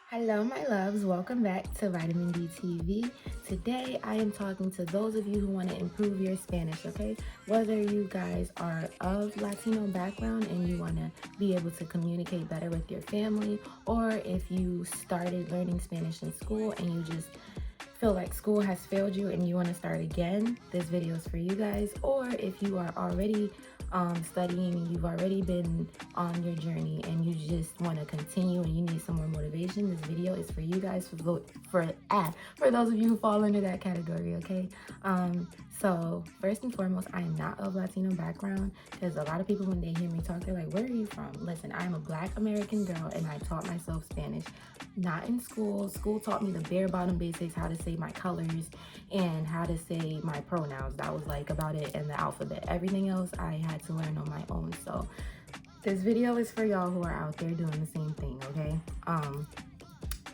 Hello, my loves. Welcome back to Vitamin D TV. Today, I am talking to those of you who want to improve your Spanish, okay? Whether you guys are of Latino background and you want to be able to communicate better with your family, or if you started learning Spanish in school and you just feel like school has failed you and you want to start again, this video is for you guys. Or if you are already studying and you've already been on your journey and you just want to continue and you need some more motivation, this video is for you guys, for those of you who fall under that category, okay? So first and foremost, I am not of Latino background, because a lot of people, when they hear me talk, they're like, where are you from? Listen, I'm a Black American girl and I taught myself Spanish. Not in school. School taught me the bare bottom basics, how to say my colors and how to say my pronouns. That was like about it, in the alphabet. Everything else I had to learn on my own. So this video is for y'all who are out there doing the same thing, okay?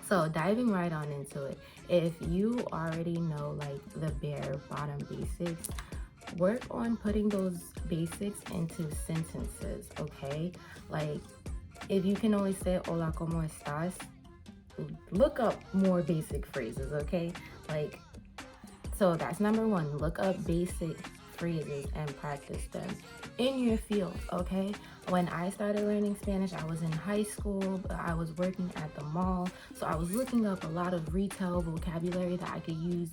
So diving right on into it, if you already know like the bare bottom basics, work on putting those basics into sentences, okay? Like if you can only say hola, ¿cómo estás? Look up more basic phrases, okay? Like, so that's number one. Look up basic phrases and practice them in your field, okay? When I started learning Spanish, I was in high school, but I was working at the mall, so I was looking up a lot of retail vocabulary that I could use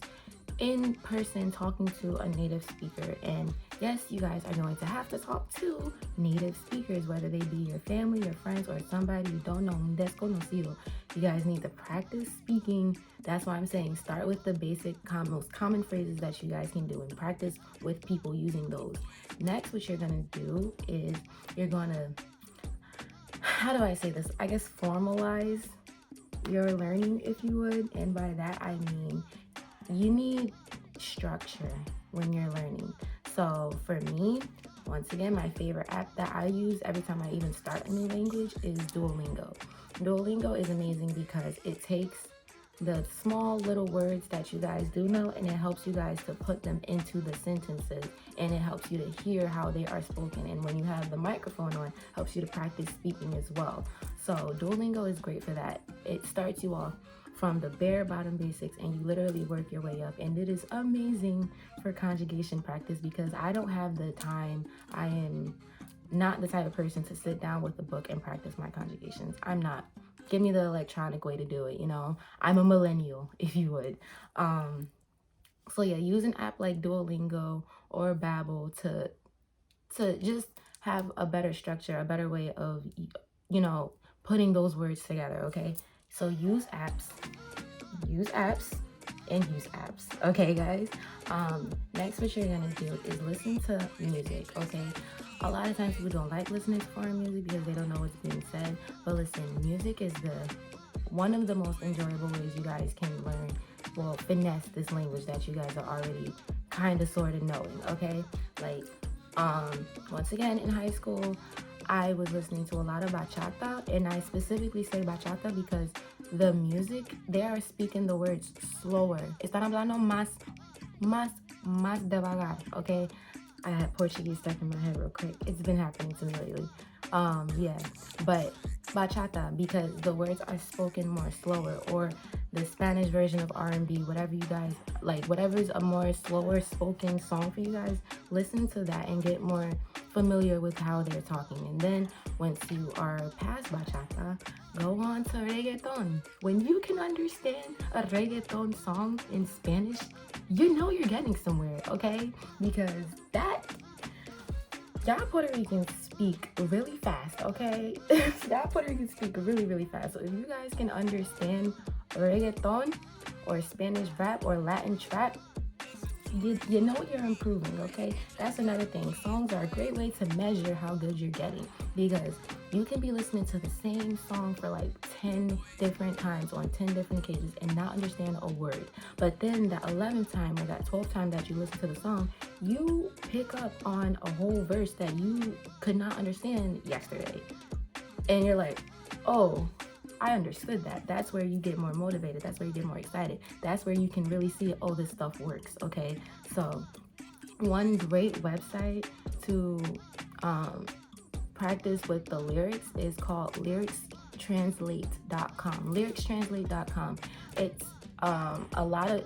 in person, talking to a native speaker. And yes, you guys are going to have to talk to native speakers, whether they be your family, your friends, or somebody you don't know, un desconocido. You guys need to practice speaking. That's why I'm saying start with the basic, most common phrases that you guys can do and practice with people using those. Next, what you're gonna do is you're gonna, how do I say this? I guess formalize your learning, if you would. And by that, I mean, you need structure when you're learning. So for me, once again, my favorite app that I use every time I even start a new language is Duolingo. Duolingo is amazing because it takes the small little words that you guys do know and it helps you guys to put them into the sentences, and it helps you to hear how they are spoken. And when you have the microphone on, helps you to practice speaking as well. So Duolingo is great for that. It starts you off from the bare bottom basics and you literally work your way up, and it is amazing for conjugation practice because I don't have the time. I am not the type of person to sit down with a book and practice my conjugations. I'm not. Give me the electronic way to do it, you know? I'm a millennial, if you would. So yeah, use an app like Duolingo or Babbel to just have a better structure, a better way of, you know, putting those words together, okay? So use apps, and use apps, okay, guys? Next, what you're gonna do is listen to music, okay? A lot of times people don't like listening to foreign music because they don't know what's being said, but listen, music is one of the most enjoyable ways you guys can learn, well, finesse this language that you guys are already kind of sort of knowing, okay? Like, once again, in high school, I was listening to a lot of bachata, and I specifically say bachata because the music, they are speaking the words slower. Están hablando más devagar, okay? I had Portuguese stuck in my head real quick. It's been happening to me lately. Yeah, but bachata, because the words are spoken more slower, or the Spanish version of R&B, whatever you guys like, whatever's a more slower spoken song for you guys, listen to that and get more familiar with how they're talking. And then once you are past bachata, go on to reggaeton. When you can understand a reggaeton song in Spanish, you know you're getting somewhere, okay? Because y'all Puerto Ricans speak really fast, okay? Y'all Puerto Ricans speak really, really fast. So if you guys can understand reggaeton or Spanish rap or Latin trap, you know you're improving, okay? That's another thing. Songs are a great way to measure how good you're getting, because you can be listening to the same song for like 10 different times on 10 different occasions and not understand a word. But then that 11th time or that 12th time that you listen to the song, you pick up on a whole verse that you could not understand yesterday. And you're like, oh, I understood that. That's where you get more motivated. That's where you get more excited. That's where you can really see, oh, this stuff works, okay? So one great website to practice with the lyrics is called lyricstranslate.com. Lyricstranslate.com. It's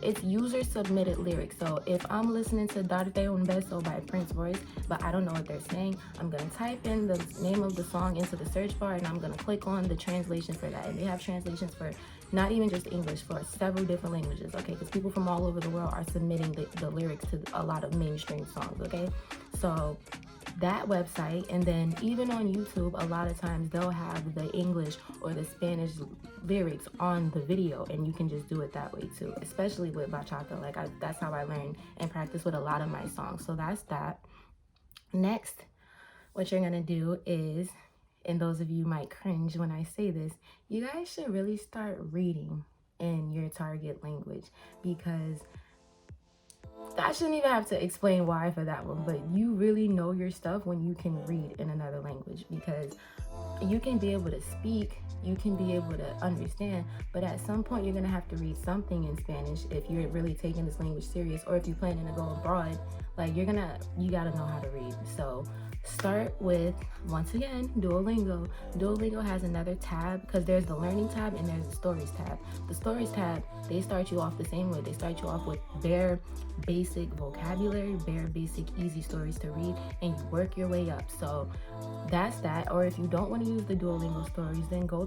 it's user submitted lyrics. So if I'm listening to Darte Un Beso by Prince Royce, but I don't know what they're saying, I'm gonna type in the name of the song into the search bar, and I'm gonna click on the translation for that. And they have translations for not even just English, for several different languages, okay? Because people from all over the world are submitting the lyrics to a lot of mainstream songs, okay? So that website, and then even on YouTube, a lot of times they'll have the English or the Spanish lyrics on the video, and you can just do it that way too, especially with bachata. Like that's how I learn and practice with a lot of my songs. So that's that. Next, what you're gonna do is, and those of you might cringe when I say this, you guys should really start reading in your target language, because I shouldn't even have to explain why for that one, but you really know your stuff when you can read in another language, because you can be able to speak, you can be able to understand, but at some point you're gonna have to read something in Spanish if you're really taking this language serious, or if you're planning to go abroad. Like you gotta know how to read. So start with, once again, Duolingo. Duolingo has another tab, because there's the learning tab and there's the stories tab. The stories tab, they start you off the same way. They start you off with bare basic vocabulary, bare basic easy stories to read, and you work your way up. So that's that. Or if you don't want to use the Duolingo stories, then go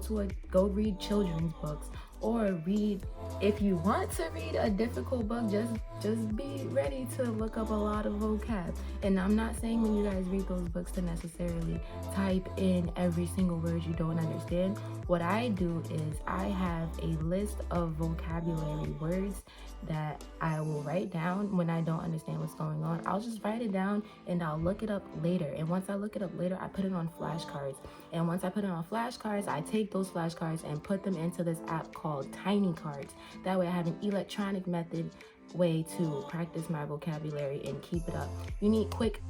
read children's books, or read, if you want to read a difficult book, just be ready to look up a lot of vocab. And I'm not saying when you guys read those books to necessarily type in every single word you don't understand. What I do is I have a list of vocabulary words that I will write down when I don't understand what's going on. I'll just write it down and I'll look it up later. And once I look it up later, I put it on flashcards. And once I put it on flashcards, I take those flashcards and put them into this app called Tiny Cards. That way I have an electronic method way to practice my vocabulary and keep it up. You need quick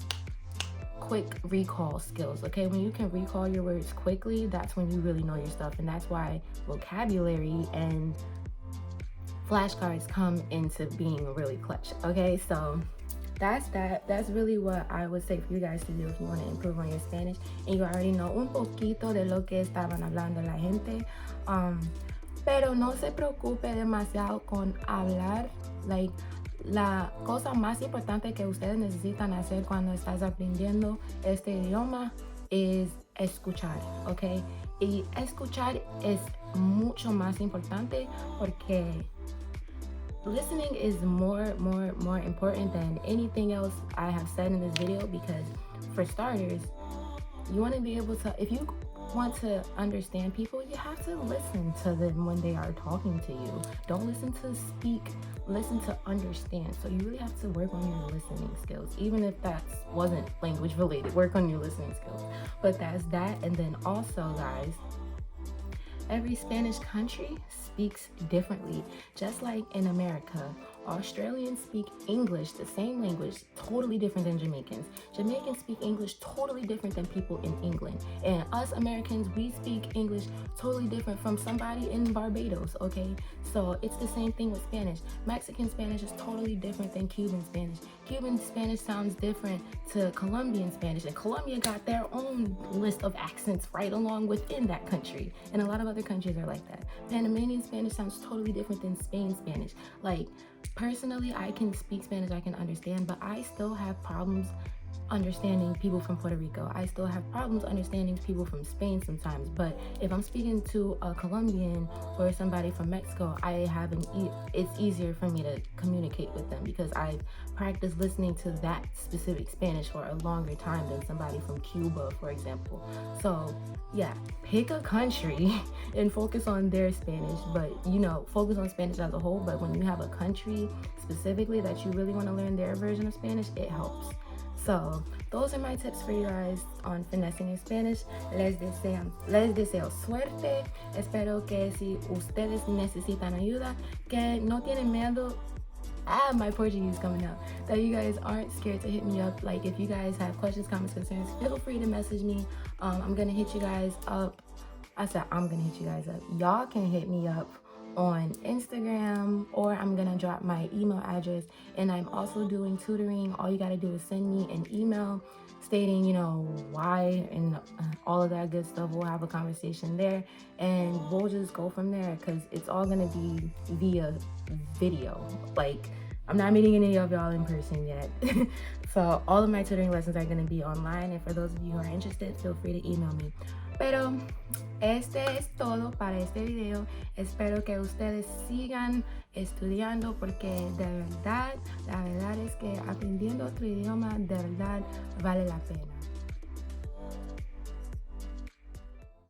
recall skills, okay? When you can recall your words quickly, that's when you really know your stuff. And that's why vocabulary and flashcards come into being really clutch, okay? So that's that. That's really what I would say for you guys to do if you want to improve on your Spanish and you already know un poquito de lo que estaban hablando la gente. Pero no se preocupe demasiado con hablar. Like, la cosa más importante que ustedes necesitan hacer cuando estás aprendiendo este idioma es escuchar, ¿ok? Y escuchar es mucho más importante, porque listening is more important than anything else I have said in this video. Because for starters, you want to be able to, if you want to understand people, you have to listen to them when they are talking to you. Don't listen to speak, listen to understand. So you really have to work on your listening skills, even if that wasn't language related. Work on your listening skills. But that's that. And then also, guys, every Spanish country speaks differently. Just like in America, Australians speak English, the same language, totally different than Jamaicans. Jamaicans speak English totally different than people in England. And us Americans, we speak English totally different from somebody in Barbados, okay? So it's the same thing with Spanish. Mexican Spanish is totally different than Cuban Spanish. Cuban Spanish sounds different to Colombian Spanish, and Colombia got their own list of accents right along within that country. And a lot of other countries are like that. Panamanian Spanish sounds totally different than Spain Spanish. Like, personally, I can speak Spanish, I can understand, but I still have problems understanding people from Puerto Rico. I still have problems understanding people from Spain sometimes. But if I'm speaking to a Colombian or somebody from Mexico, it's easier for me to communicate with them, because I've practiced listening to that specific Spanish for a longer time than somebody from Cuba, for example. So yeah, pick a country and focus on their Spanish, but focus on Spanish as a whole. But when you have a country specifically that you really want to learn their version of Spanish, it helps. So those are my tips for you guys on finessing your Spanish. Les deseo suerte. Espero que si ustedes necesitan ayuda, que no tienen miedo. My Portuguese coming out. That you guys aren't scared to hit me up. Like, if you guys have questions, comments, concerns, feel free to message me. I'm gonna hit you guys up. I said I'm gonna hit you guys up. Y'all can hit me up on Instagram, or I'm gonna drop my email address. And I'm also doing tutoring. All you gotta do is send me an email stating, why and all of that good stuff. We'll have a conversation there, and we'll just go from there, because it's all gonna be via video. Like, I'm not meeting any of y'all in person yet. So all of my tutoring lessons are going to be online, and for those of you who are interested, feel free to email me. Pero este es todo para este video. Espero que ustedes sigan estudiando, porque de verdad, la verdad es que aprendiendo otro idioma de verdad vale la pena.